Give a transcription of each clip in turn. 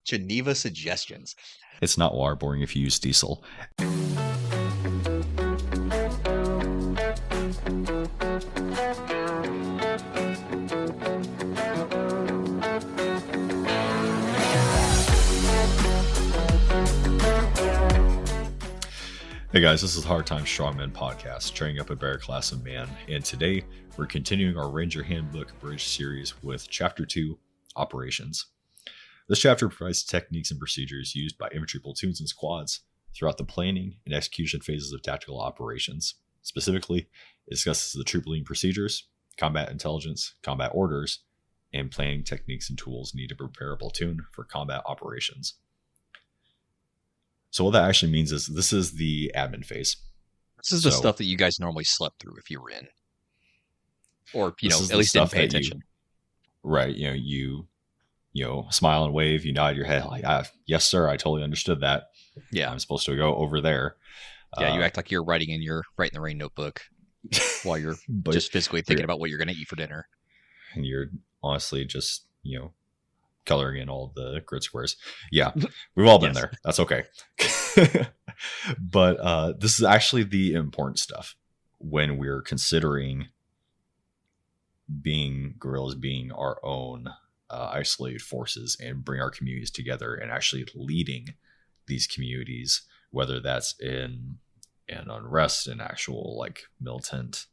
Geneva suggestions. It's not waterboarding if you use diesel. Hey guys, this is the Hard Time Strongman podcast, training up a better class of man, and today we're continuing our Ranger Handbook Abridged series with Chapter 2, Operations. This chapter provides techniques and procedures used by infantry platoons and squads throughout the planning and execution phases of tactical operations. Specifically, it discusses the troop leading procedures, combat intelligence, combat orders, and planning techniques and tools needed to prepare a platoon for combat operations. So what that actually means is this is the admin phase. This is the stuff that you guys normally slept through if you were in. Or, at least didn't pay attention. Right. You smile and wave, you nod your head like, yes, sir, I totally understood that. Yeah. I'm supposed to go over there. Yeah, you act like you're writing in your Write in the Rain notebook while you're just physically thinking about what you're going to eat for dinner. And you're honestly just, coloring in all the grid squares. Yeah, we've all been there. That's okay. But this is actually the important stuff when we're considering being guerrillas, being our own isolated forces, and bring our communities together and actually leading these communities, whether that's in an unrest, an actual like militant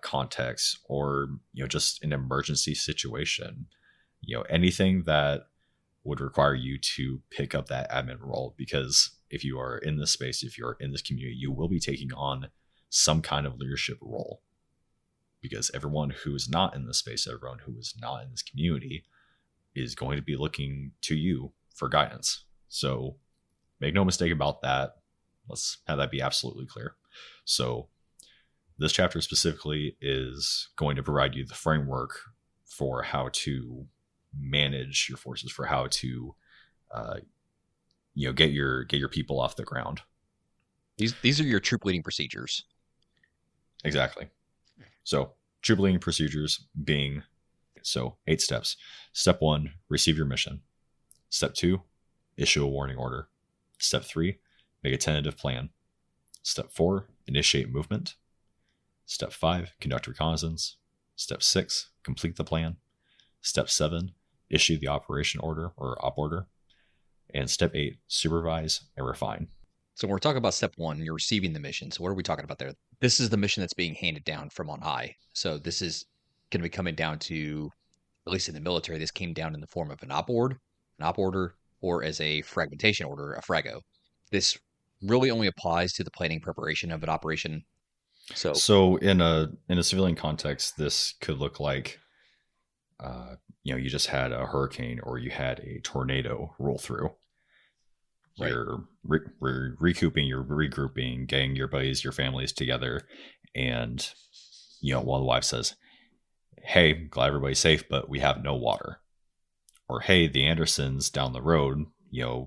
context, or just an emergency situation. Anything that would require you to pick up that admin role, because if you are in this space, if you're in this community, you will be taking on some kind of leadership role, because everyone who is not in this space, everyone who is not in this community is going to be looking to you for guidance. So make no mistake about that. Let's have that be absolutely clear. So this chapter specifically is going to provide you the framework for how to manage your forces, for how to get your people off the ground. These are your troop leading procedures. Exactly. So troop leading procedures being 8 steps. Step 1, receive your mission. Step 2, issue a warning order. Step 3, make a tentative plan. Step 4, initiate movement. Step 5, conduct reconnaissance. Step 6, complete the plan. Step 7, issue the operation order or op order. And step 8, supervise and refine. So when we're talking about step 1, you're receiving the mission. So what are we talking about there? This is the mission that's being handed down from on high. So this is going to be coming down to, at least in the military, this came down in the form of an op order, or as a fragmentation order, a frago. This really only applies to the planning preparation of an operation. So in a civilian context, this could look like, you just had a hurricane or you had a tornado roll through. Right. You're recouping, you're regrouping, getting your buddies, your families together. And, while the wife says, hey, glad everybody's safe, but we have no water. Or, hey, the Andersons down the road, their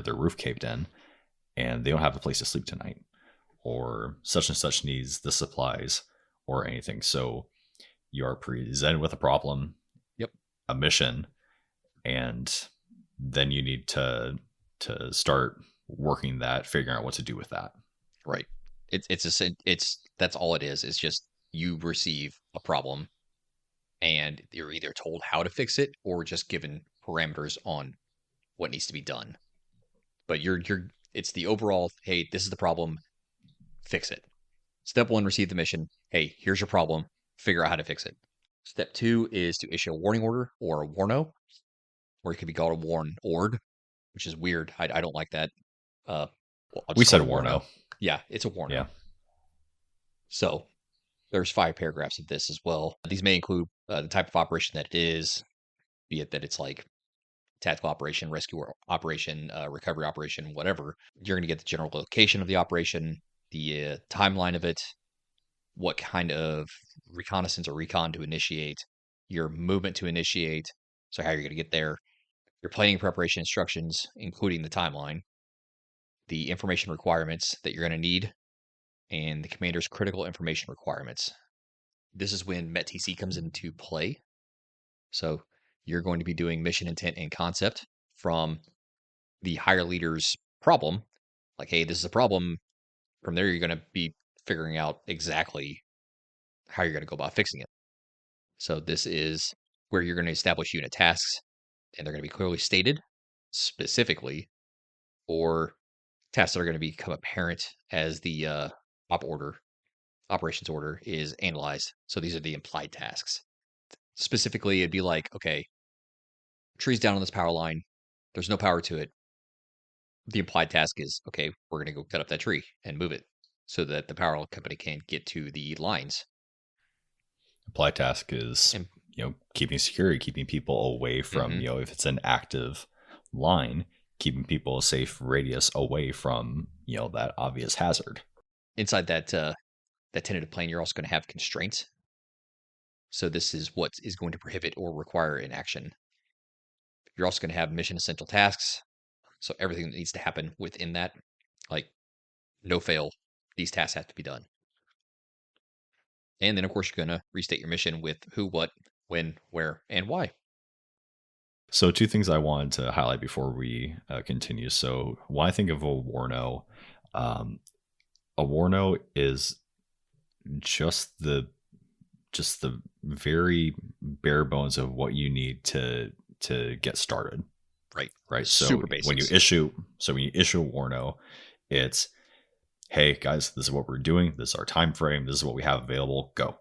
roof caved in and they don't have a place to sleep tonight. Or such and such needs the supplies or anything. So you're presented with a problem, a mission, and then you need to start working that, figuring out what to do with that. Right. That's all it is. It's just you receive a problem and you're either told how to fix it or just given parameters on what needs to be done. But it's the overall, hey, this is the problem, fix it. Step 1, receive the mission. Hey, here's your problem. Figure out how to fix it. Step 2 is to issue a warning order or a warno, or it could be called a warn ord, which is weird. I don't like that. We said a warno. Yeah, it's a warno. Yeah. So there's 5 paragraphs of this as well. These may include the type of operation that it is, be it that it's like tactical operation, rescue operation, recovery operation, whatever. You're going to get the general location of the operation, the timeline of it, what kind of reconnaissance or recon to initiate, your movement to initiate, so how you're going to get there, your planning preparation instructions, including the timeline, the information requirements that you're going to need, and the commander's critical information requirements. This is when METTC comes into play. So you're going to be doing mission intent and concept from the higher leader's problem. Like, hey, this is a problem. From there, you're going to be figuring out exactly how you're going to go about fixing it. So this is where you're going to establish unit tasks, and they're going to be clearly stated specifically, or tasks that are going to become apparent as the operations order is analyzed. So these are the implied tasks. Specifically, it'd be like, okay, tree's down on this power line. There's no power to it. The implied task is, okay, we're going to go cut up that tree and move it so that the power company can get to the lines. Apply task is, And keeping security, keeping people away from, if it's an active line, keeping people a safe radius away from, that obvious hazard. inside that tentative plan, you're also going to have constraints. So this is what is going to prohibit or require an action. You're also going to have mission essential tasks. So everything that needs to happen within that, like no fail, these tasks have to be done. And then, of course, you're going to restate your mission with who, what, when, where, and why. So, two things I wanted to highlight before we continue. So, when I think of a Warno, a Warno is just the very bare bones of what you need to get started. Right. So Super basics. when you issue a Warno, it's, hey guys, this is what we're doing. This is our time frame. This is what we have available. Go.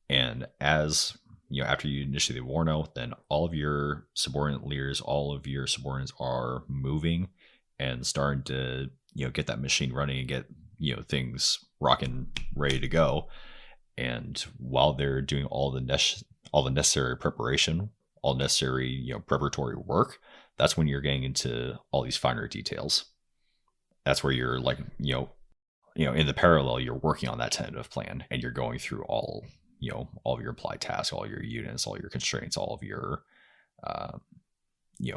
And as after you initiate the Warno, then all of your subordinate leaders, all of your subordinates are moving and starting to get that machine running and get things rocking, ready to go. And while they're doing all the necessary preparation, all necessary preparatory work, that's when you're getting into all these finer details. That's where you're like in the parallel, you're working on that tentative plan and you're going through all of your applied tasks, all your units, all your constraints, all of your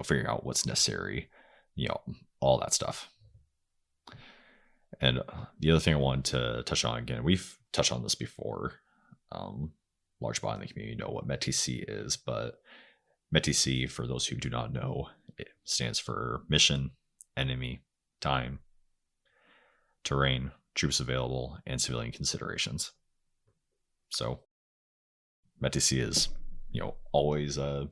figuring out what's necessary, all that stuff. And the other thing I wanted to touch on, again, we've touched on this before. Large body in the community know what METC is, but METC, for those who do not know, it stands for mission, enemy, time, terrain, troops available, and civilian considerations. So METC is always a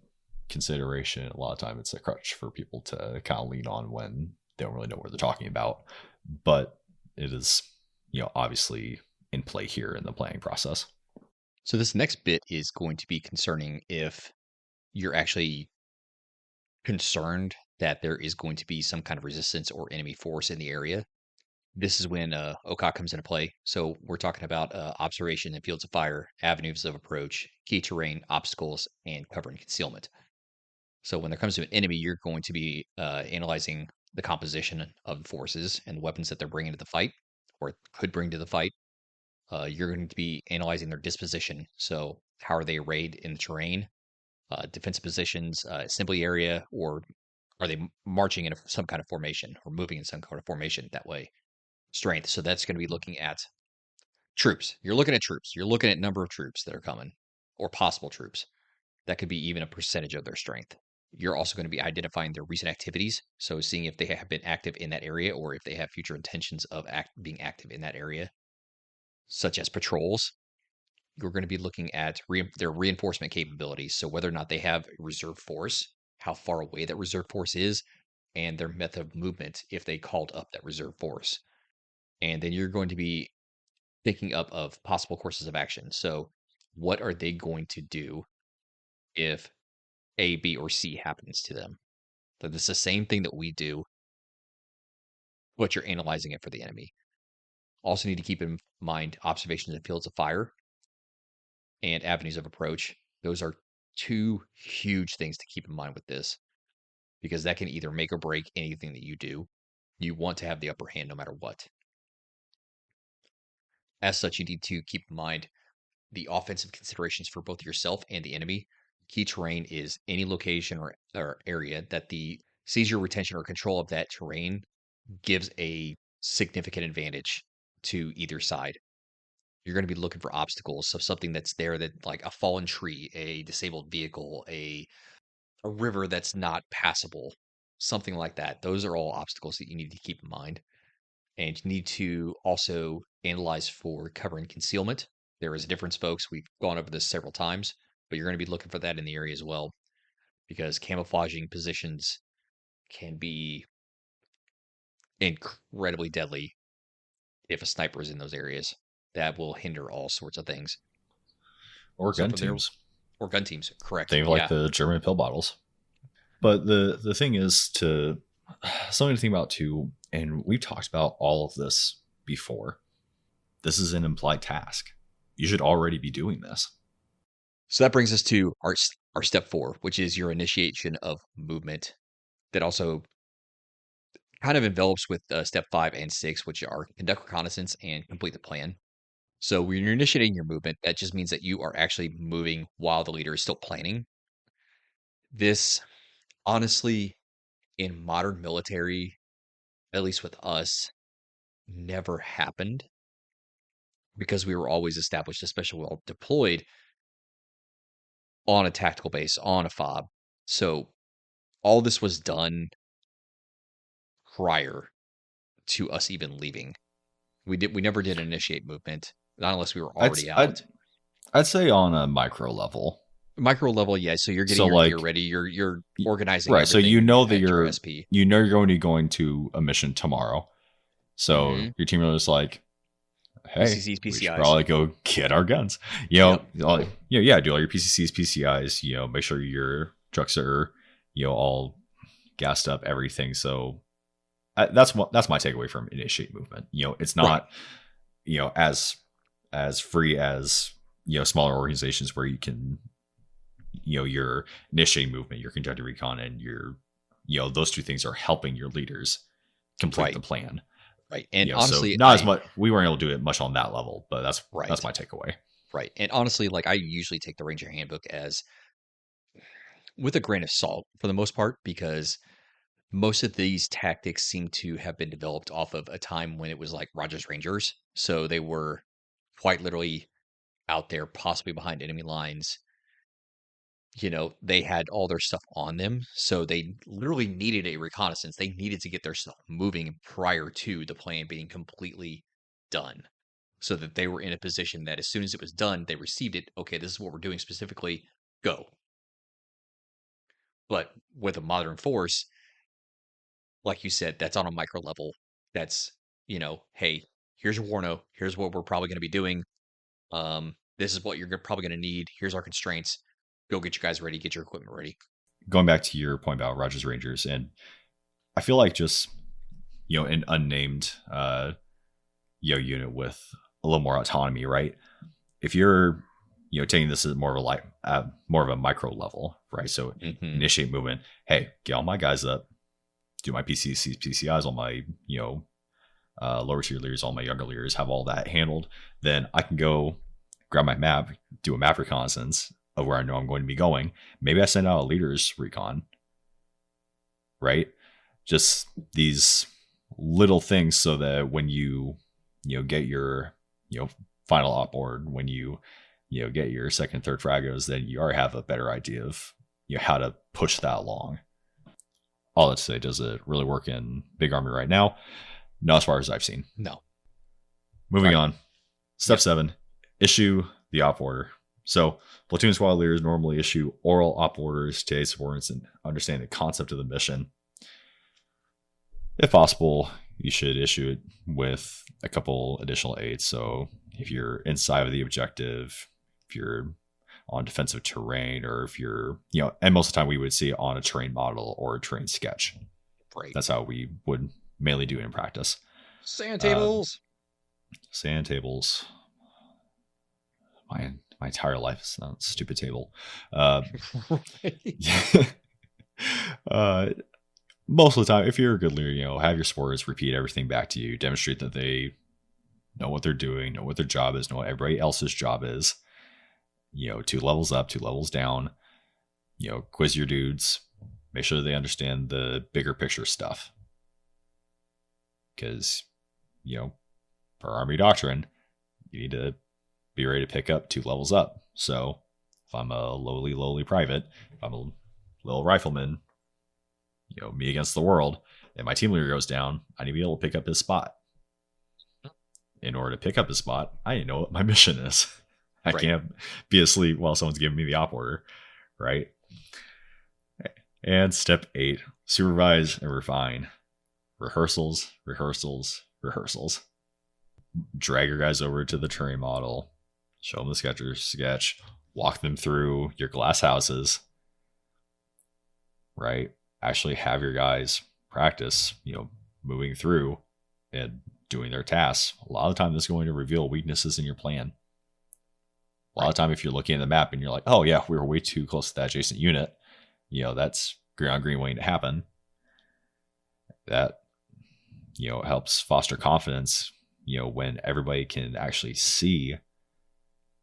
consideration. A lot of time it's a crutch for people to kind of lean on when they don't really know what they're talking about, but it is obviously in play here in the planning process. So this next bit is going to be concerning if you're actually concerned that there is going to be some kind of resistance or enemy force in the area. This is when OCOT comes into play. So we're talking about observation and fields of fire, avenues of approach, key terrain, obstacles, and cover and concealment. So when there comes to an enemy, you're going to be analyzing the composition of the forces and the weapons that they're bringing to the fight or could bring to the fight. You're going to be analyzing their disposition. So how are they arrayed in the terrain, defensive positions, assembly area, or are they marching in some kind of formation or moving in some kind of formation that way? Strength. So that's going to be looking at troops. You're looking at troops. You're looking at number of troops that are coming or possible troops. That could be even a percentage of their strength. You're also going to be identifying their recent activities. So seeing if they have been active in that area or if they have future intentions of being active in that area, such as patrols. You're going to be looking at their reinforcement capabilities. So whether or not they have a reserve force, how far away that reserve force is, and their method of movement if they called up that reserve force. And then you're going to be thinking up of possible courses of action. So what are they going to do if A, B, or C happens to them? So this is the same thing that we do, but you're analyzing it for the enemy. Also need to keep in mind observations in fields of fire and avenues of approach. Those are two huge things to keep in mind with this, because that can either make or break anything that you do. You want to have the upper hand no matter what. As such, you need to keep in mind the offensive considerations for both yourself and the enemy. Key terrain is any location or area that the seizure, retention, or control of that terrain gives a significant advantage to either side. You're going to be looking for obstacles. So something that's there that like a fallen tree, a disabled vehicle, a a river that's not passable, something like that. Those are all obstacles that you need to keep in mind. And you need to also analyze for cover and concealment. There is a difference, folks. We've gone over this several times, but you're going to be looking for that in the area as well, because camouflaging positions can be incredibly deadly if a sniper is in those areas. That will hinder all sorts of things. Or So gun from there, teams. or gun teams, correct? Think of like Yeah. the German pill bottles. But the thing is to something to think about too, and we've talked about all of this before. This is an implied task. You should already be doing this. So that brings us to our step 4, which is your initiation of movement. That also kind of envelops with step 5 and 6, which are conduct reconnaissance and complete the plan. So when you're initiating your movement, that just means that you are actually moving while the leader is still planning. This, honestly, in modern military, at least with us, never happened because we were always established, especially while deployed on a tactical base, on a fob. So all this was done prior to us even leaving. We never did initiate movement, not unless we were I'd already I'd, out. I'd say on a micro level. Micro level, yeah. So you're getting So your gear like ready. You're organizing right, so you everything know that at your you're SP. going to be going to a mission tomorrow. So Mm-hmm. your team leader is like, hey, PCCs, we should PCIs. probably go get our guns. Yep. Do all your PCCs, PCIs. Make sure your trucks are, all gassed up, everything. So that's my takeaway from initiate movement. It's not, as free as smaller organizations where you can, your initiating movement, your conducting recon, and your, those two things are helping your leaders complete Right. the plan. Right. And So honestly, not as much. We weren't able to do it much on that level, but that's right. my takeaway. Right. And honestly, like I usually take the Ranger Handbook as with a grain of salt for the most part, because most of these tactics seem to have been developed off of a time when it was like Rogers Rangers. So they were quite literally out there, possibly behind enemy lines. They had all their stuff on them. So they literally needed a reconnaissance. They needed to get their stuff moving prior to the plan being completely done, so that they were in a position that as soon as it was done, they received it. Okay, this is what we're doing specifically. Go. But with a modern force, like you said, that's on a micro level. That's, hey, here's your Warno. Here's what we're probably going to be doing. This is what you're probably going to need. Here's our constraints. Go get you guys ready. Get your equipment ready. Going back to your point about Rogers Rangers, and I feel like just an unnamed unit with a little more autonomy, right? If you're taking this as more of a micro level, right? So initiate movement. Hey, get all my guys up. Do my PCCs, PCIs, all my lower tier leaders, all my younger leaders, have all that handled. Then I can go grab my map, do a map reconnaissance of where I know I'm going to be going. Maybe I send out a leaders recon, right? Just these little things so that when you get your final op board, when you get your second, third fragos, then you already have a better idea of how to push that along. All that to say, does it really work in Big Army right now? Not as far as I've seen. No. Moving on. Step 7, issue the op order. So platoon squad leaders normally issue oral op orders to aid subordinates and understand the concept of the mission. If possible, you should issue it with a couple additional aids. So if you're inside of the objective, if you're on defensive terrain, or if you're, and most of the time we would see it on a terrain model or a terrain sketch. Right. That's how we would mainly do it in practice. Sand tables. Sand tables. My entire life is not a stupid table. Most of the time, if you're a good leader, have your supporters repeat everything back to you, demonstrate that they know what they're doing, know what their job is, know what everybody else's job is. 2 levels up, 2 levels down. Quiz your dudes, make sure they understand the bigger picture stuff. Because, per Army doctrine, you need to be ready to pick up 2 levels up. So if I'm a lowly private, if I'm a little rifleman, me against the world, and my team leader goes down, I need to be able to pick up his spot. In order to pick up his spot, I need to know what my mission is. I Right. can't be asleep while someone's giving me the op order, right? And step 8, supervise and refine. Rehearsals, rehearsals, rehearsals. Drag your guys over to the terrain model, show them the sketch, walk them through your glass houses, right? Actually have your guys practice, moving through and doing their tasks. A lot of the time, this is going to reveal weaknesses in your plan. A lot of time, if you're looking at the map and you're like, oh yeah, we were way too close to that adjacent unit, that's green on green waiting to happen. That, helps foster confidence, when everybody can actually see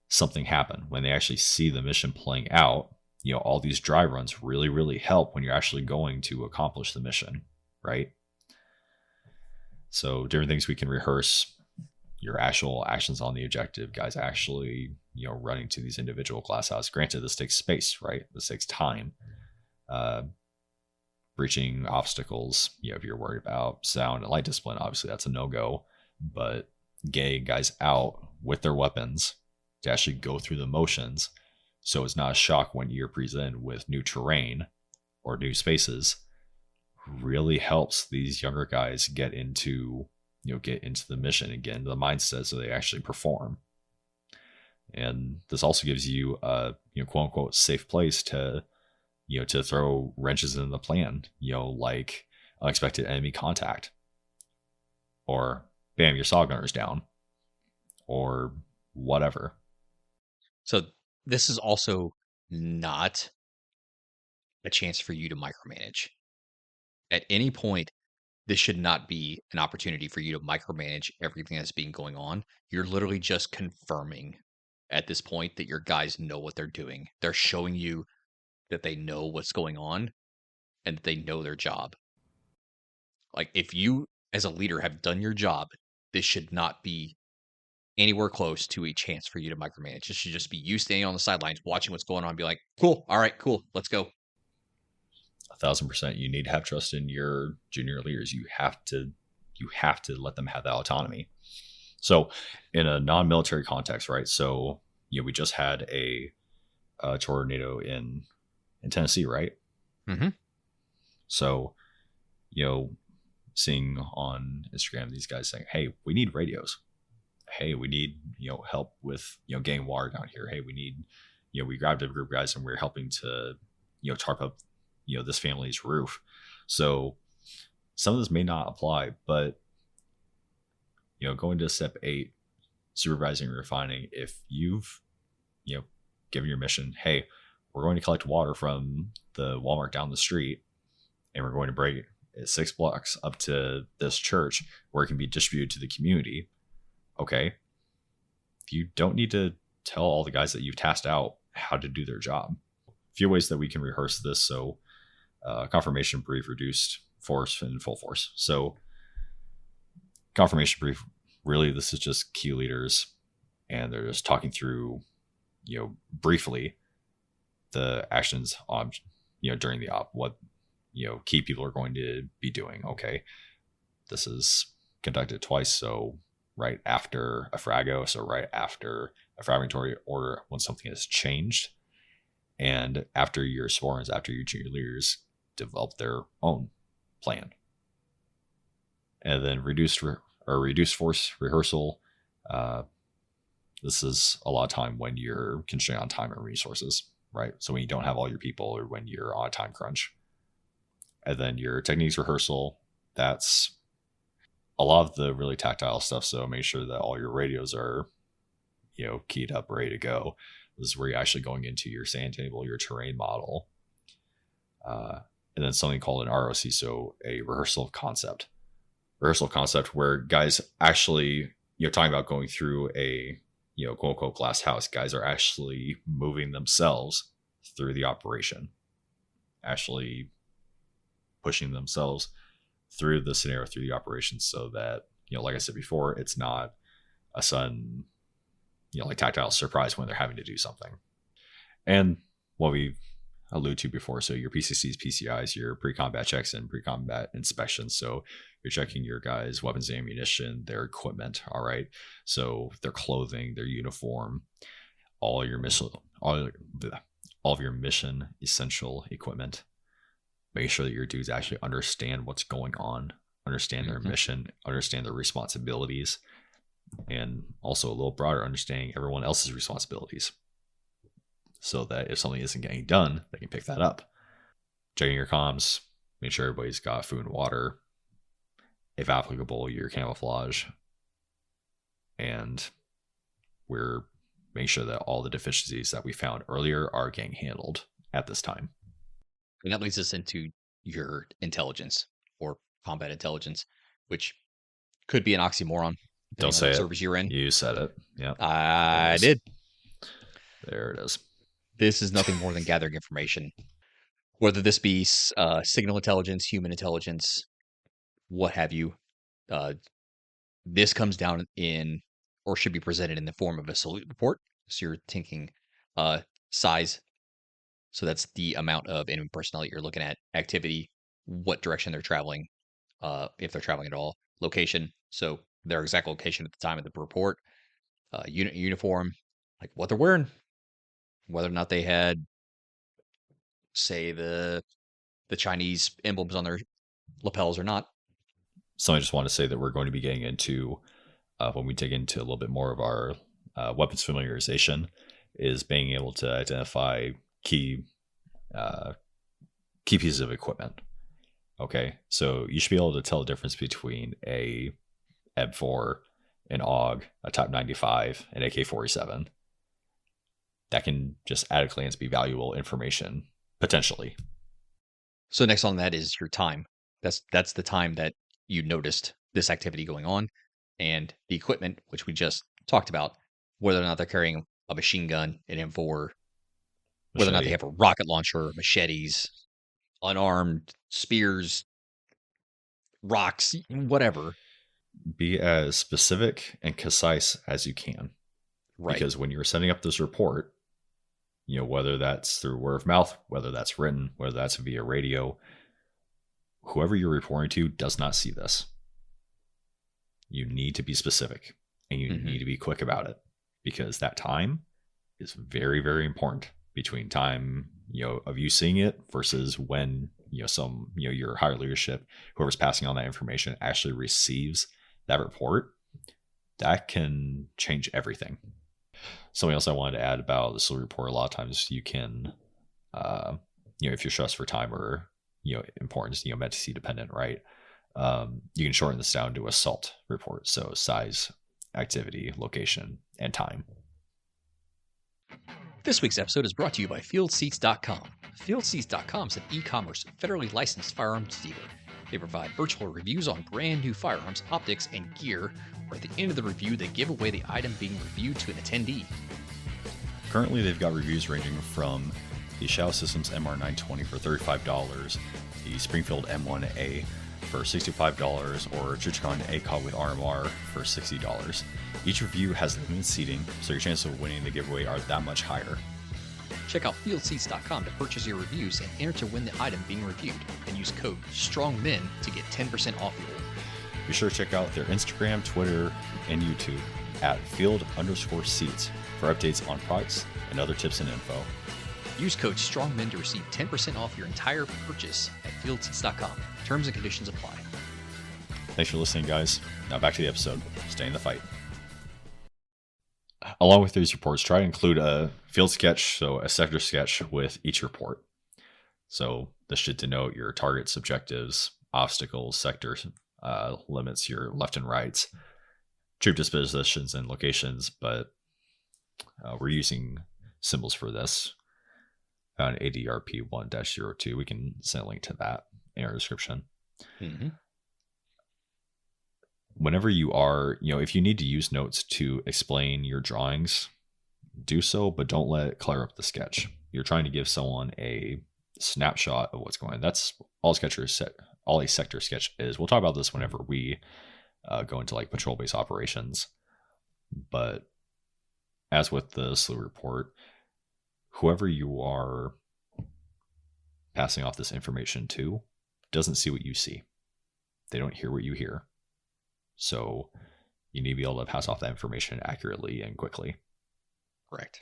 something happen, when they actually see the mission playing out. All these dry runs really, really help when you're actually going to accomplish the mission, right? So different things we can rehearse, your actual actions on the objective, guys actually, running to these individual glass houses. Granted, this takes space, right? This takes time. Breaching obstacles, if you're worried about sound and light discipline, obviously that's a no-go. But getting guys out with their weapons to actually go through the motions, so it's not a shock when you're presented with new terrain or new spaces, really helps these younger guys get into the mission and get into the mindset so they actually perform. And this also gives you a quote unquote safe place to to throw wrenches in the plan, like unexpected enemy contact, or bam, your saw gunner's down, or whatever. So this is also not a chance for you to micromanage. At any point, this should not be an opportunity for you to micromanage everything that's being going on. You're literally just confirming at this point that your guys know what they're doing. They're showing you that they know what's going on and that they know their job. Like, if you as a leader have done your job, this should not be anywhere close to a chance for you to micromanage. It should just be you standing on the sidelines watching what's going on and be like, cool, all right, cool, let's go. 1,000%. You need to have trust in your junior leaders. You have to let them have that autonomy. So in a non-military context, right? So we just had a tornado in Tennessee, right? Mm-hmm. So seeing on Instagram these guys saying, hey, we need radios, hey, we need help with getting water down here, hey, we need we grabbed a group of guys and we're helping to tarp up this family's roof. So some of this may not apply, but going to step 8, supervising and refining, if you've given your mission, hey, we're going to collect water from the Walmart down the street and we're going to bring it 6 blocks up to this church where it can be distributed to the community. Okay, you don't need to tell all the guys that you've tasked out how to do their job. A few ways that we can rehearse this. So confirmation brief, reduced force, and full force. So confirmation brief, really this is just key leaders and they're just talking through briefly the actions on during the op, what key people are going to be doing. Okay, this is conducted twice, so right after a frago, so right after a fragmentary order when something has changed, and after your sworns, after your junior leaders develop their own plan. And then reduced force rehearsal. This is a lot of time when you're constrained on time and resources, right? So when you don't have all your people or when you're on a time crunch. And then your techniques rehearsal, that's a lot of the really tactile stuff. So make sure that all your radios are, keyed up, ready to go. This is where you're actually going into your sand table, your terrain model. And then something called an ROC, so a rehearsal concept. Rehearsal concept where guys actually, talking about going through a, quote unquote glass house, guys are actually moving themselves through the operation, actually pushing themselves through the scenario, through the operation, so that, like I said before, it's not a sudden, like tactile surprise when they're having to do something. And what we alluded to before. So your PCCs, PCIs, your pre-combat checks, and pre-combat inspections. So you're checking your guys' weapons and ammunition, their equipment. All right. So their clothing, their uniform, all your mission, all of your mission essential equipment. Making sure that your dudes actually understand what's going on, understand their mission, understand their responsibilities, and also a little broader, understanding everyone else's responsibilities. So that if something isn't getting done, they can pick that up. Checking your comms, make sure everybody's got food and water, if applicable, your camouflage. And we're making sure that all the deficiencies that we found earlier are getting handled at this time. And that leads us into your intelligence or combat intelligence, which could be an oxymoron. Don't say it. Service you're in. You said it. Yeah. I did. There it is. This is nothing more than gathering information, whether this be signal intelligence, human intelligence, what have you. This comes down in, or should be presented in the form of a salute report. So you're thinking size. So that's the amount of enemy personnel that you're looking at, activity, what direction they're traveling, if they're traveling at all, location. So their exact location at the time of the report, uniform, like what they're wearing, whether or not they had, say, the Chinese emblems on their lapels or not. So I just want to say that we're going to be getting into, when we dig into a little bit more of our weapons familiarization, is being able to identify key pieces of equipment. Okay, so you should be able to tell the difference between a EB4, an AUG, a Type 95, an AK-47. That can just at a glance be valuable information, potentially. So next on that is your time. That's the time that you noticed this activity going on, and the equipment, which we just talked about, whether or not they're carrying a machine gun, an M4, whether or not they have a rocket launcher, machetes, unarmed, spears, rocks, whatever. Be as specific and concise as you can. Right. Because when you're setting up this report, whether that's through word of mouth, whether that's written, whether that's via radio, whoever you're reporting to does not see this. You need to be specific, and you need to be quick about it, because that time is very, very important between time, of you seeing it versus when, your higher leadership, whoever's passing on that information, actually receives that report. That can change everything. Something else I wanted to add about the salute report, a lot of times you can, if you're stressed for time or, importance, metacity dependent, right? You can shorten this down to assault report. So size, activity, location, and time. This week's episode is brought to you by FieldSeats.com. FieldSeats.com is an e-commerce federally licensed firearms dealer. They provide virtual reviews on brand new firearms, optics, and gear, where at the end of the review, they give away the item being reviewed to an attendee. Currently, they've got reviews ranging from the Shadow Systems MR920 for $35, the Springfield M1A for $65, or Chichicon ACOG with RMR for $60. Each review has limited seating, so your chances of winning the giveaway are that much higher. Check out FieldSeats.com to purchase your reviews and enter to win the item being reviewed, and use code STRONGMEN to get 10% off your order. Be sure to check out their Instagram, Twitter, and YouTube at field_seats for updates on products and other tips and info. Use code STRONGMEN to receive 10% off your entire purchase at FieldSeats.com. Terms and conditions apply. Thanks for listening, guys. Now back to the episode. Stay in the fight. Along with these reports, try to include a field sketch, so a sector sketch with each report. So this should denote your targets, objectives, obstacles, sectors, limits, your left and rights, troop dispositions, and locations. But we're using symbols for this on ADRP 1-02. We can send a link to that in our description. Mm-hmm. Whenever you are, if you need to use notes to explain your drawings, do so, but don't let it clutter up the sketch. You're trying to give someone a snapshot of what's going on. That's all a sector sketch is. We'll talk about this whenever we go into like patrol-based operations. But as with the salute report, whoever you are passing off this information to doesn't see what you see. They don't hear what you hear. So you need to be able to pass off that information accurately and quickly. Correct.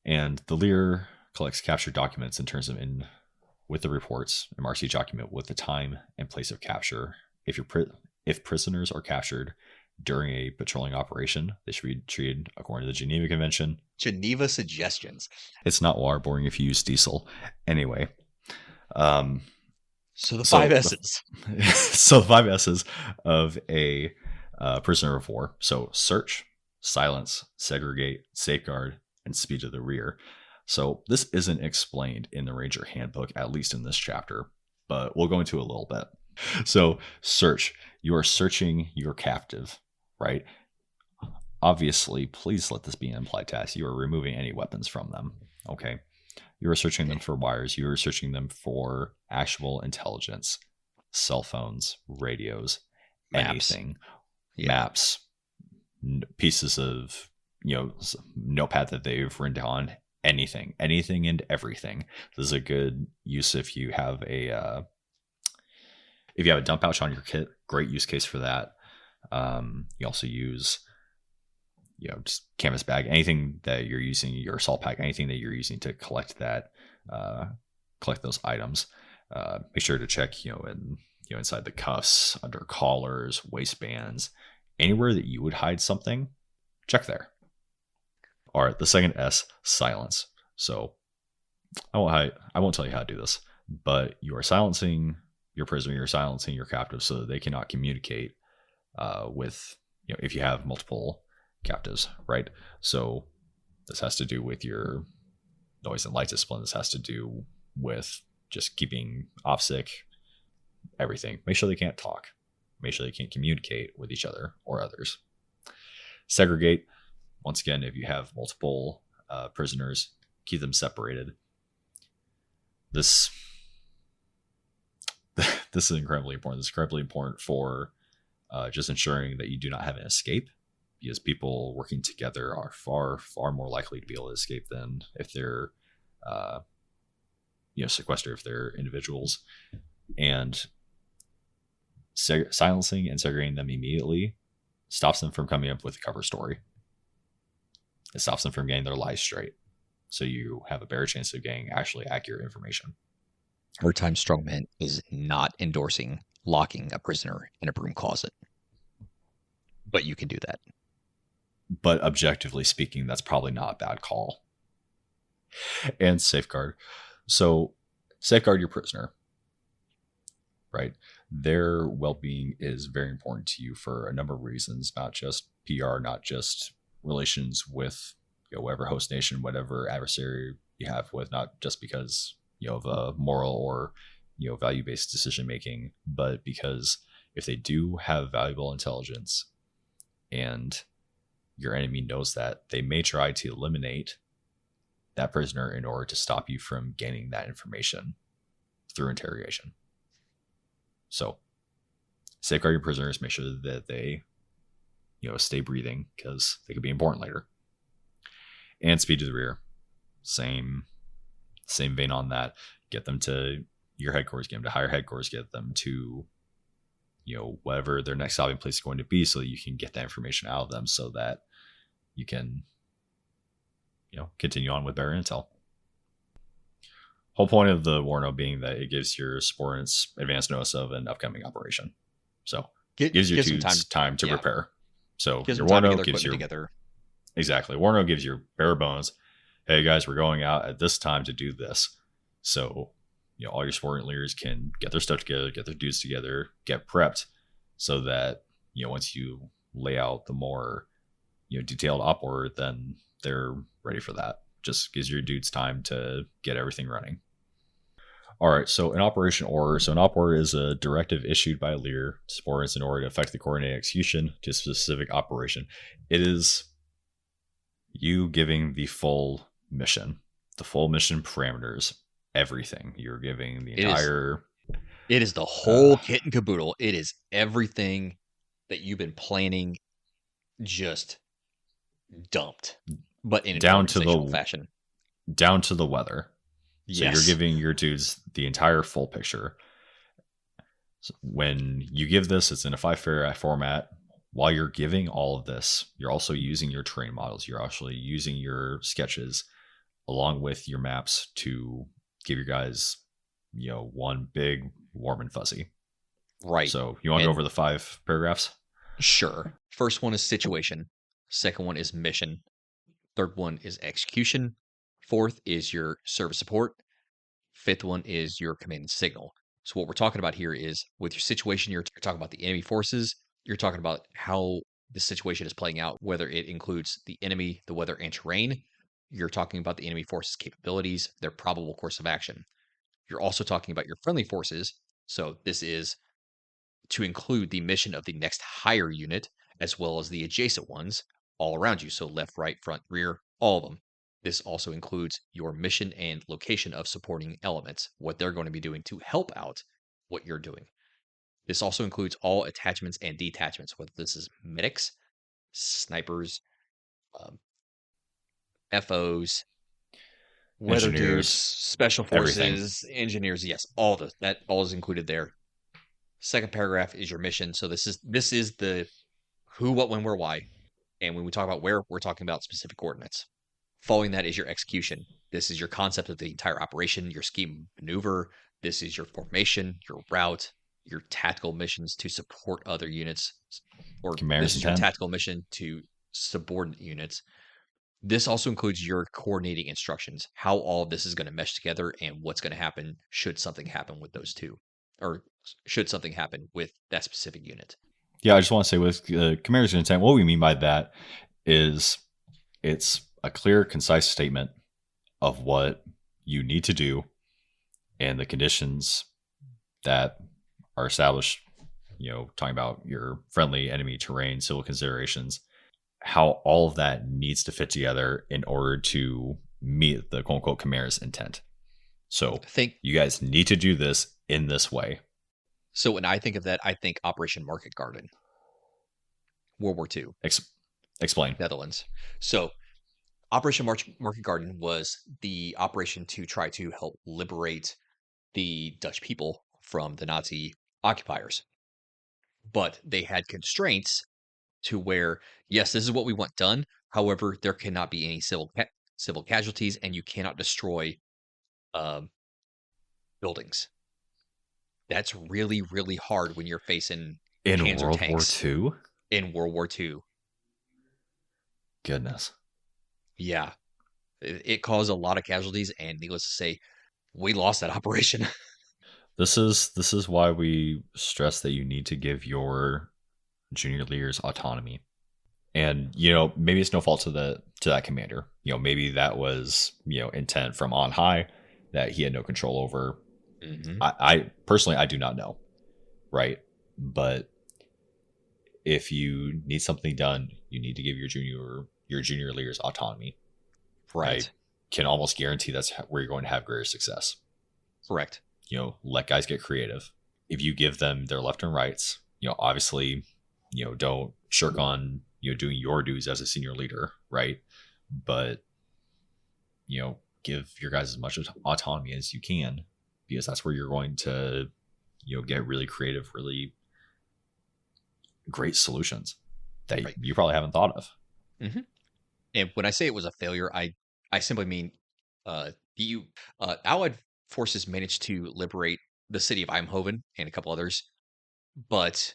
And the leader collects captured documents in terms of with the reports, and marks each document with the time and place of capture. If prisoners are captured during a patrolling operation, they should be treated according to the Geneva Convention. Geneva suggestions. It's not waterboarding if you use diesel. Anyway. So the 5 S's. So the 5 S's of a prisoner of war. So search, silence, segregate, safeguard, and speed to the rear. So this isn't explained in the Ranger Handbook, at least in this chapter, but we'll go into it a little bit. So search. You are searching your captive, right? Obviously, please let this be an implied task. You are removing any weapons from them, okay? You are searching them for wires. You are searching them for actual intelligence, cell phones, radios, Maps. anything, maps, pieces of, notepad that they've written down, anything and everything. This is a good use if you have a dump pouch on your kit. Great use case for that. You also use, just canvas bag, anything that you're using, your assault pack, anything that you're using to collect those items. Make sure to check, inside the cuffs, under collars, waistbands, anywhere that you would hide something, check there. All right, the second S, silence. So I won't tell you how to do this, but you are silencing your prisoner, you're silencing your captive so that they cannot communicate with, if you have multiple captives, right? So this has to do with your noise and light discipline. This has to do with just keeping OPSEC, everything. Make sure they can't talk. Make sure they can't communicate with each other or others. Segregate. Once again, if you have multiple prisoners, keep them separated. This is incredibly important. This is incredibly important for just ensuring that you do not have an escape, because people working together are far, far more likely to be able to escape than if they're sequestered, if they're individuals. And silencing and segregating them immediately stops them from coming up with a cover story. It stops them from getting their lies straight. So you have a better chance of getting actually accurate information. Wartime strongman is not endorsing locking a prisoner in a broom closet. But you can do that. But objectively speaking, that's probably not a bad call. And safeguard. So safeguard your prisoner, right? Their well-being is very important to you for a number of reasons, not just PR, not just relations with whatever host nation, whatever adversary you have with, not just because of a moral or value-based decision making, but because if they do have valuable intelligence and your enemy knows that, they may try to eliminate that prisoner in order to stop you from gaining that information through interrogation. So safeguard your prisoners, make sure that they stay breathing, because they could be important later. And speed to the rear. Same vein on that. Get them to your headquarters, get them to higher headquarters, get them to whatever their next stopping place is going to be, so that you can get that information out of them, so that you can continue on with better intel. Whole point of the war note being that it gives your subordinates advance notice of an upcoming operation. So gives your dudes time to prepare. So your war note gives together. Exactly. War note gives your bare bones. Hey guys, we're going out at this time to do this. So all your subordinate leaders can get their stuff together, get their dudes together, get prepped, so that once you lay out the more detailed op order, then they're ready for that. Just gives your dudes time to get everything running. All right, so an operation order. So an op order is a directive issued by a leader to subordinates in order to effect the coordinated execution to a specific operation. It is you giving the full mission parameters, everything. You're giving the entire... It is the whole kit and caboodle. It is everything that you've been planning, just dumped, but in an organizational fashion. Down to the weather. So you're Yes. giving your dudes the entire full picture. So when you give this, it's in a 5 paragraph format. While you're giving all of this, you're also using your terrain models. You're actually using your sketches along with your maps to give your guys, one big warm and fuzzy. Right. So you want to go And over the 5 paragraphs? sure. First one is situation. Second one is mission. Third one is execution. Fourth is your service support. Fifth one is your command and signal. So what we're talking about here is with your situation, you're talking about the enemy forces. You're talking about how the situation is playing out, whether it includes the enemy, the weather, and terrain. You're talking about the enemy forces' capabilities, their probable course of action. You're also talking about your friendly forces. So this is to include the mission of the next higher unit, as well as the adjacent ones all around you. So left, right, front, rear, all of them. This also includes your mission and location of supporting elements, what they're going to be doing to help out what you're doing. This also includes all attachments and detachments, whether this is medics, snipers, um, FOs, weather dudes, Engineers, special everything. forces, engineers. Yes, all that all is included there. Second paragraph is your mission. So this is the who, what, when, where, why. And when we talk about where, we're talking about specific coordinates. Following that is your execution. This is your concept of the entire operation, your scheme maneuver. This is your formation, your route, your tactical missions to support other units, or Commander's this is your intent. tactical mission to subordinate units. This also includes your coordinating instructions, how all of this is going to mesh together and what's going to happen should something happen with those two, or should something happen with that specific unit. Yeah, I just want to say with Commander's intent, what we mean by that is it's a clear, concise statement of what you need to do and the conditions that are established, talking about your friendly enemy terrain, civil considerations, how all of that needs to fit together in order to meet the quote unquote commander's intent. So Think you guys need to do this in this way. so when I think of that, I think Operation Market Garden, World War II, Explain. Netherlands. So Operation Market Garden was the operation to try to help liberate the Dutch people from the Nazi occupiers. But they had constraints to where, yes, this is what we want done. However, there cannot be any civil casualties, and you cannot destroy um, buildings. That's really, really hard when you're facing In Panzer World War tanks II? in World War II. Goodness. Yeah, it caused a lot of casualties, and needless to say, we lost that operation. This is why we stress that you need to give your junior leaders autonomy. And maybe it's no fault to that commander. Maybe that was intent from on high that he had no control over. Hmm. I personally I do not know, right? But if you need something done, you need to give your junior leaders autonomy. I Right. can almost guarantee that's where you're going to have greater success. Correct. Let guys get creative. If you give them their left and rights, obviously, don't shirk on doing your duties as a senior leader, right? But give your guys as much autonomy as you can, because that's where you're going to get really creative, really great solutions that Right. you probably haven't thought of. Hmm. And when I say it was a failure, I simply mean the Allied forces managed to liberate the city of Eindhoven and a couple others, but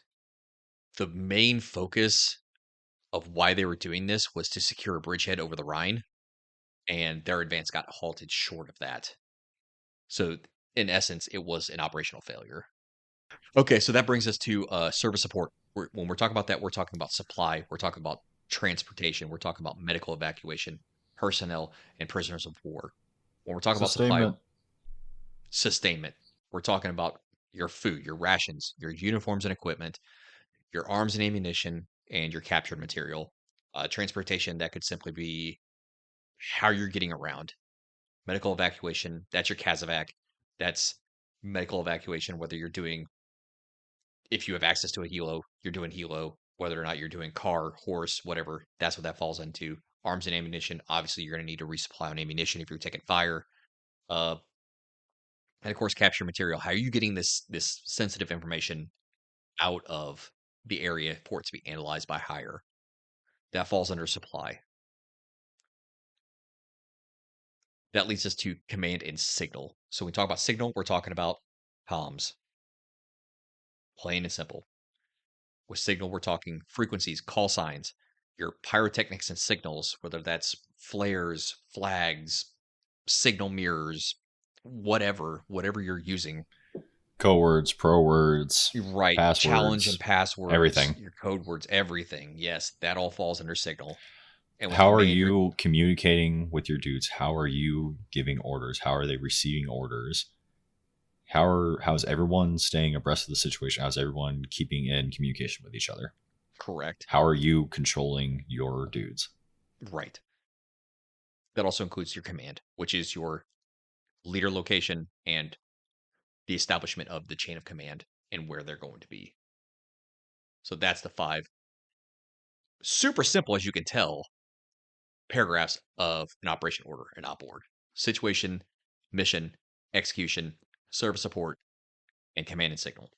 the main focus of why they were doing this was to secure a bridgehead over the Rhine, and their advance got halted short of that. So, in essence, it was an operational failure. Okay, so that brings us to service support. When we're talking about that, we're talking about supply, we're talking about transportation, we're talking about medical evacuation, personnel, and prisoners of war. When we're talking about supply, Sustainment. sustainment, we're talking about your food, your rations, your uniforms and equipment, your arms and ammunition, and your captured material. Transportation, that could simply be how you're getting around. Medical evacuation, that's your CASEVAC. That's medical evacuation, whether you're doing, if you have access to a helo, you're doing helo, whether or not you're doing car, horse, whatever, that's what that falls into. Arms and ammunition, obviously, you're going to need to resupply on ammunition if you're taking fire. And of course, capture material. How are you getting this sensitive information out of the area for it to be analyzed by hire? That falls under supply. That leads us to command and signal. So when we talk about signal, we're talking about comms. Plain and simple. With signal, we're talking frequencies, call signs, your pyrotechnics and signals, whether that's flares, flags, signal mirrors, whatever you're using. Code words, pro words, Right. Challenge and passwords, passwords, everything. your code words, everything. Yes, that all falls under signal. And with How are command, you communicating with your dudes? How are you giving orders? How are they receiving orders? How's everyone staying abreast of the situation? How's everyone keeping in communication with each other? correct. How are you controlling your dudes? Right. That also includes your command, which is your leader location and the establishment of the chain of command and where they're going to be. So that's the 5 super simple, as you can tell, paragraphs of an operation order, an op org: situation, mission, execution, service support, and command and signal.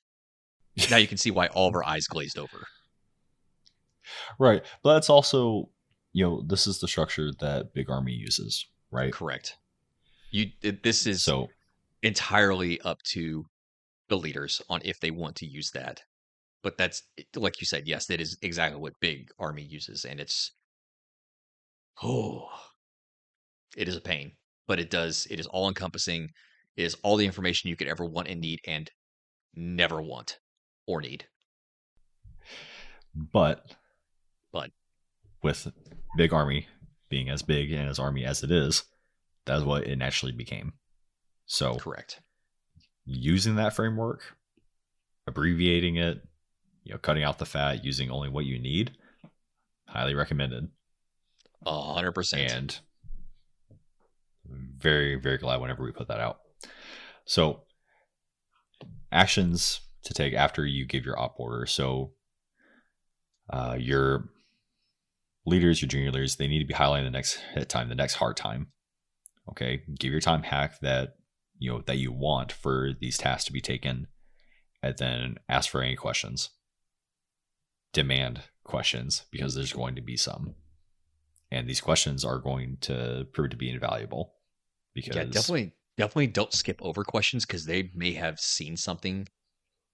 Now you can see why all of our eyes glazed over. Right. But that's also, this is the structure that Big Army uses, right? Correct. This is So entirely up to the leaders on if they want to use that. But that's, like you said, yes, that is exactly what Big Army uses, and it is a pain, but it is all encompassing. It is all the information you could ever want and need and never want or need. but But with Big Army being as big and as army as it is, that's what it naturally became. So correct. using that framework, abbreviating it, cutting out the fat, using only what you need, highly recommended. 100%. And very, very glad whenever we put that out. So actions to take after you give your op order. So your leaders, your junior leaders, they need to be highlighting the next hit time, the next hard time. Okay, give your time hack that you want for these tasks to be taken, and then ask for any questions. Demand questions, because there's going to be some, and these questions are going to prove to be invaluable. Because definitely don't skip over questions, because they may have seen something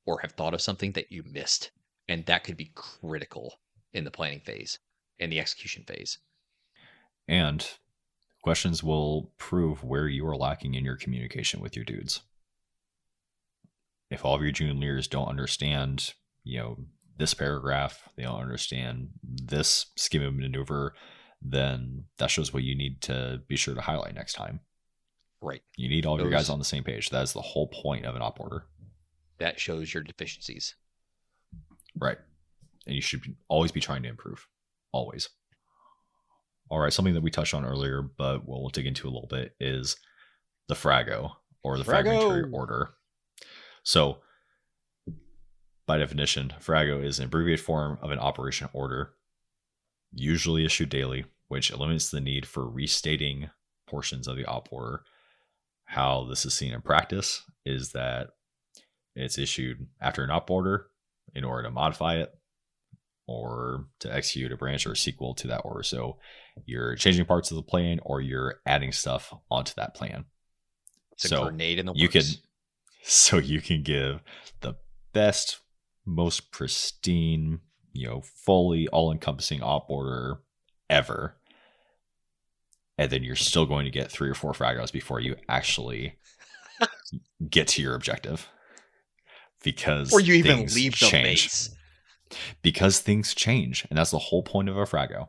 or have thought of something that you missed, and that could be critical in the planning phase and the execution phase. And questions will prove where you are lacking in your communication with your dudes. If all of your junior leaders don't understand, this paragraph, they don't understand this scheme of maneuver, then that shows what you need to be sure to highlight next time. Right. You need all your guys on the same page. That is the whole point of an op order. That shows your deficiencies. Right. And you should always be trying to improve. Always. All right. Something that we touched on earlier, but we'll dig into a little bit, is the Frago, or the fragmentary order. So by definition, Frago is an abbreviated form of an operation order, usually issued daily, which eliminates the need for restating portions of the op order. How this is seen in practice is that it's issued after an op order in order to modify it or to execute a branch or a sequel to that order. So you're changing parts of the plan or you're adding stuff onto that plan. It's a grenade in the works. You can give the best, most pristine, fully all-encompassing op order ever, and then you're still going to get 3 or 4 fragos before you actually get to your objective, because or you even leave the base. Because things change, and that's the whole point of a frago,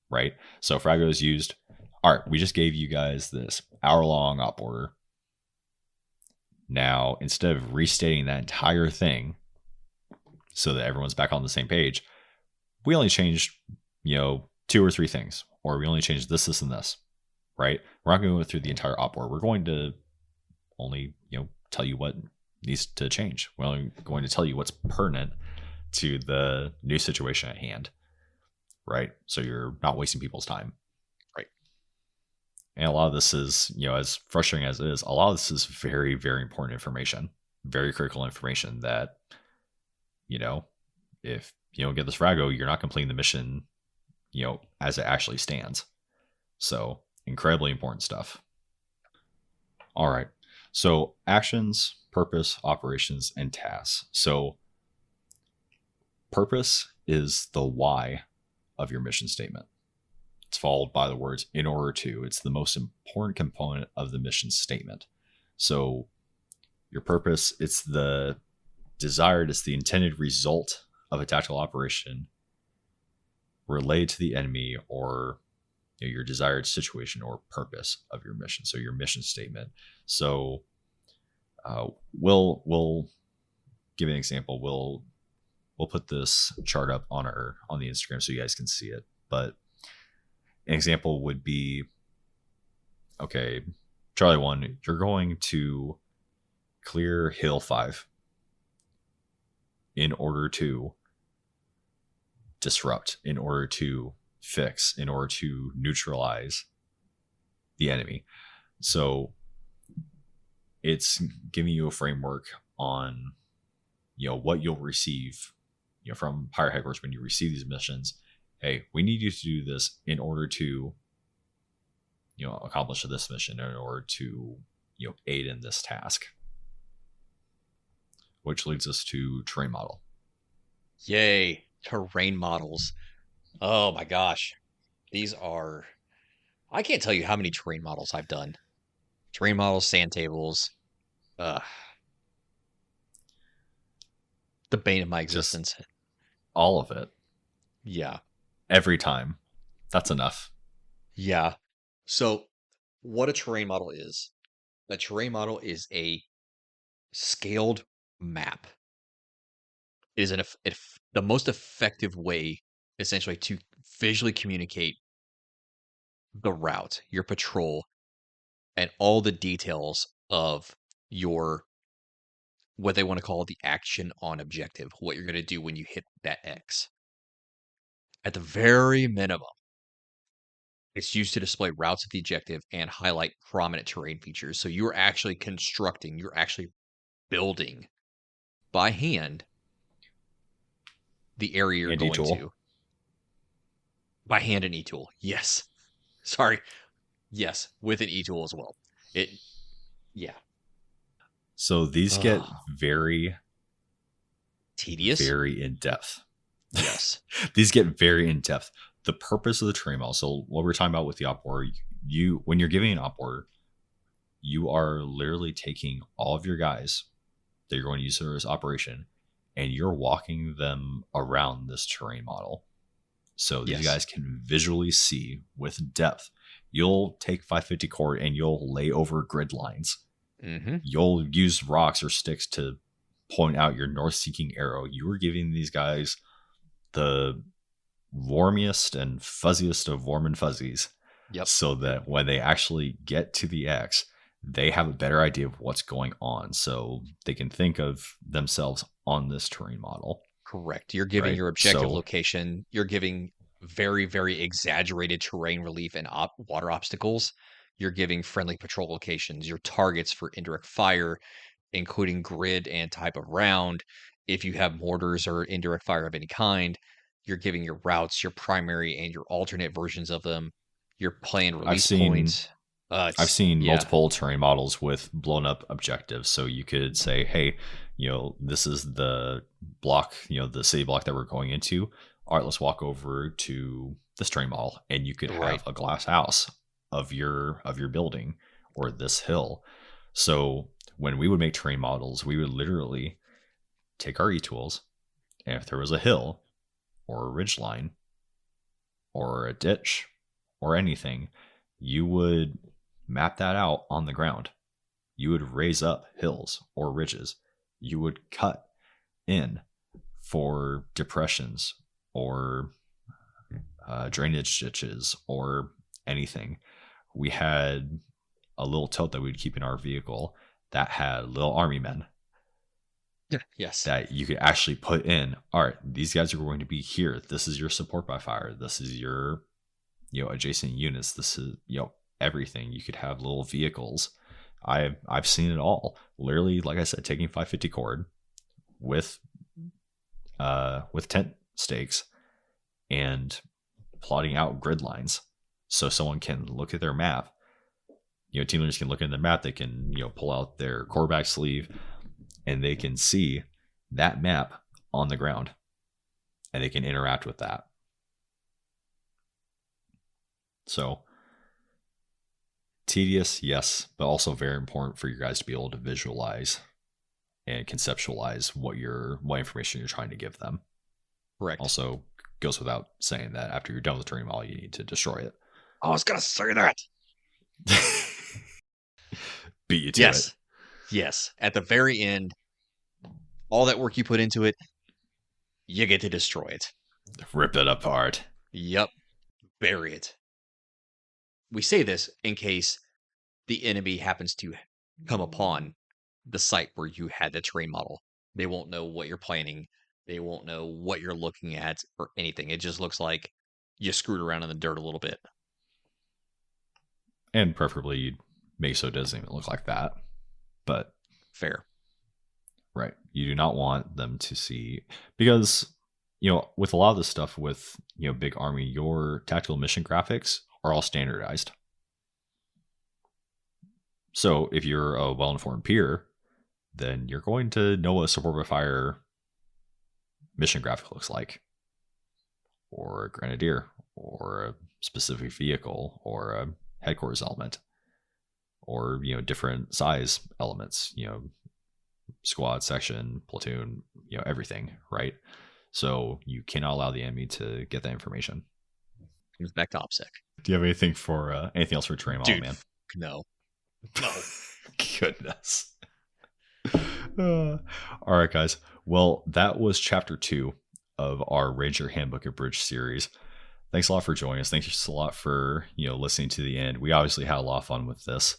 right? So frago is used. All right, we just gave you guys this hour-long op order. Now, instead of restating that entire thing so that everyone's back on the same page, we only changed, 2 or 3 things, or we only changed this, and this, right? We're not going to go through the entire op order. We're going to only, tell you what needs to change. We're only going to tell you what's pertinent to the new situation at hand, right? So you're not wasting people's time. Right. And a lot of this is, as frustrating as it is, a lot of this is very, very important information, very critical information that, if you don't get this Frago, you're not completing the mission, as it actually stands. So incredibly important stuff. All right. So actions, purpose, operations, and tasks. So purpose is the why of your mission statement. It's followed by the words in order to. It's the most important component of the mission statement. So your purpose, it's the desired, it's the intended result of a tactical operation related to the enemy, or your desired situation or purpose of your mission. So your mission statement. So we'll give an example. We'll put this chart up on the Instagram so you guys can see it. But an example would be, okay, Charlie 1, you're going to clear Hill 5 in order to disrupt, in order to fix, in order to neutralize the enemy. So it's giving you a framework on, what you'll receive, from Pirate Headquarters when you receive these missions. Hey, we need you to do this in order to, accomplish this mission, in order to, aid in this task. Which leads us to terrain model. Yay, terrain models. Oh my gosh. I can't tell you how many terrain models I've done. Terrain models, sand tables. The bane of my existence. Just all of it. Yeah. Every time. That's enough. Yeah. So what a terrain model is. A terrain model is a scaled map. It is the most effective way, essentially, to visually communicate the route, your patrol, and all the details of your, what they want to call the action on objective, what you're going to do when you hit that X. At the very minimum, it's used to display routes at the objective and highlight prominent terrain features. So you're actually building by hand the area you're going to. By hand and e-tool. Yes. Sorry. Yes, with an e-tool as well. Yeah. So these get very tedious, very in-depth. Yes. These get very in-depth. The purpose of the terrain model. So what we're talking about with the op order, when you're giving an op order, you are literally taking all of your guys that you're going to use for this operation, and you're walking them around this terrain model. So these guys can visually see with depth. You'll take 550 cord and you'll lay over grid lines. Mm-hmm. You'll use rocks or sticks to point out your north-seeking arrow. You are giving these guys the warmiest and fuzziest of warm and fuzzies. Yep. So that when they actually get to the X, they have a better idea of what's going on. So they can think of themselves on this terrain model. Correct. You're giving your objective location. You're giving very, very exaggerated terrain relief and water obstacles. You're giving friendly patrol locations, your targets for indirect fire, including grid and type of round. If you have mortars or indirect fire of any kind, you're giving your routes, your primary and your alternate versions of them, your planned release points. I've seen multiple terrain models with blown up objectives. So you could say, hey, this is the block, the city block that we're going into. All right, let's walk over to this terrain model, and you could have a glass house of your building or this hill. So when we would make terrain models, we would literally take our e-tools, and if there was a hill or a ridge line or a ditch or anything, you would map that out on the ground. You would raise up hills or ridges. You would cut in for depressions or drainage ditches or anything. We had a little tote that we'd keep in our vehicle that had little army men. Yes. That you could actually put in, all right, these guys are going to be here. This is your support by fire. This is your, adjacent units. This is, everything. You could have little vehicles. I've seen it all. Literally, like I said, taking 550 cord with tent stakes and plotting out grid lines so someone can look at their map. Team leaders can look at their map. They can pull out their core back sleeve and they can see that map on the ground and they can interact with that. So tedious, yes, but also very important for you guys to be able to visualize and conceptualize what information you're trying to give them. Correct. Also goes without saying that after you're done with the training model, you need to destroy it. I was gonna say that. Beat you to it. Yes. At the very end, all that work you put into it, you get to destroy it. Rip it apart. Yep. Bury it. We say this in case the enemy happens to come upon the site where you had the terrain model. They won't know what you're planning. They won't know what you're looking at or anything. It just looks like you screwed around in the dirt a little bit. And preferably you'd make so it doesn't even look like that. But fair. Right. You do not want them to see, because, with a lot of this stuff with, big army, your tactical mission graphics are all standardized. So if you're a well-informed peer, then you're going to know what a support by fire mission graphic looks like, or a grenadier, or a specific vehicle, or a headquarters element, or different size elements, squad, section, platoon, everything, right? So you cannot allow the enemy to get that information. Comes back to OPSEC. Do you have anything else for terrain model, man? No. Goodness. All right, guys. Well, that was chapter 2 of our Ranger Handbook Abridged series. Thanks a lot for joining us. Thanks a lot for listening to the end. We obviously had a lot of fun with this.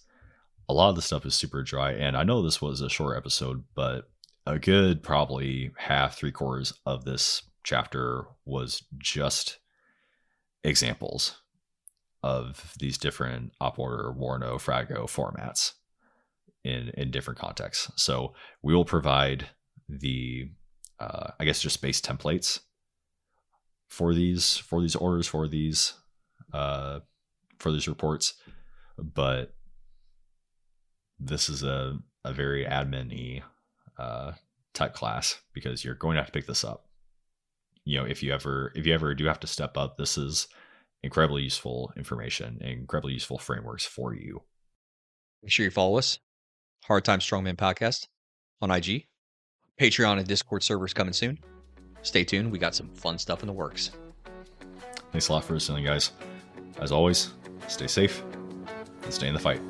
A lot of the stuff is super dry, and I know this was a short episode, but a good probably half, 3/4 of this chapter was just examples of these different op order, Warno, Frago formats in different contexts. So we will provide the just base templates for these orders, for these reports, but this is a very admin-y type class, because you're going to have to pick this up. If you ever do have to step up, this is incredibly useful information and incredibly useful frameworks for you. Make sure you follow us, Hard Time Strongman Podcast on IG. Patreon and Discord servers coming soon. Stay tuned. We got some fun stuff in the works. Thanks a lot for listening, guys. As always, stay safe and stay in the fight.